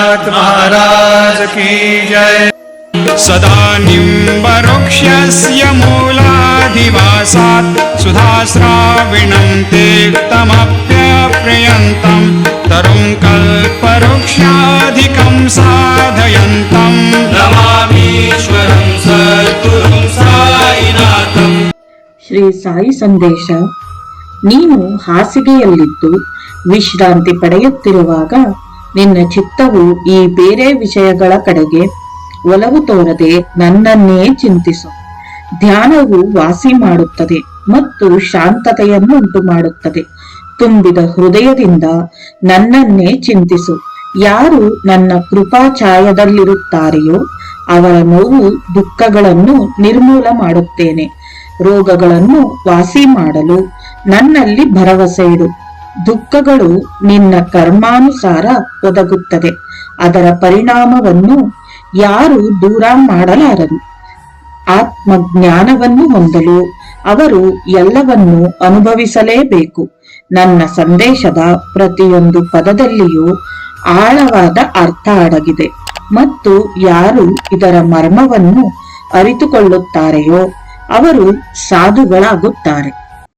नाथ महाराज की जय। सदा निम्बवृक्षस्य मूलाधिवासात् सुधाश्राविणं तीर्थमप्यप्रियन्तं तरुं कल्पवृक्षाधिकं साधयन्तं नमामीश्वरं सद्गुरुं साईनाथं। ಶ್ರೀ ಸಾಯಿ ಸಂದೇಶ. ನೀನು ಹಾಸಿಗೆಯಲ್ಲಿದ್ದು ವಿಶ್ರಾಂತಿ ಪಡೆಯುತ್ತಿರುವಾಗ ನಿನ್ನ ಚಿತ್ತವು ಈ ಬೇರೆ ವಿಷಯಗಳ ಕಡೆಗೆ ಒಲವು ತೋರದೆ ನನ್ನನ್ನೇ ಚಿಂತಿಸು. ಧ್ಯಾನವು ವಾಸಿ ಮಾಡುತ್ತದೆ ಮತ್ತು ಶಾಂತತೆಯನ್ನು ಉಂಟು ಮಾಡುತ್ತದೆ. ತುಂಬಿದ ಹೃದಯದಿಂದ ನನ್ನನ್ನೇ ಚಿಂತಿಸು. ಯಾರು ನನ್ನ ಕೃಪಾಚಾಯದಲ್ಲಿರುತ್ತಾರೆಯೋ ಅವರ ನೋವು ದುಃಖಗಳನ್ನು ನಿರ್ಮೂಲ ಮಾಡುತ್ತೇನೆ. ರೋಗಗಳನ್ನು ವಾಸಿ ಮಾಡಲು ನನ್ನಲ್ಲಿ ಭರವಸೆ ಇಡು. ದುಃಖಗಳು ನಿನ್ನ ಕರ್ಮಾನುಸಾರ ಒದಗುತ್ತದೆ. ಅದರ ಪರಿಣಾಮವನ್ನು ಯಾರು ದೂರ ಮಾಡಲಾರರು. ಆತ್ಮಜ್ಞಾನವನ್ನು ಹೊಂದಲು ಅವರು ಎಲ್ಲವನ್ನೂ ಅನುಭವಿಸಲೇಬೇಕು. ನನ್ನ ಸಂದೇಶದ ಪ್ರತಿಯೊಂದು ಪದದಲ್ಲಿಯೂ ಆಳವಾದ ಅರ್ಥ ಅಡಗಿದೆ ಮತ್ತು ಯಾರು ಇದರ ಮರ್ಮವನ್ನು ಅರಿತುಕೊಳ್ಳುತ್ತಾರೆಯೋ ಅವರು ಸಾಧುಗಳಾಗುತ್ತಾರೆ.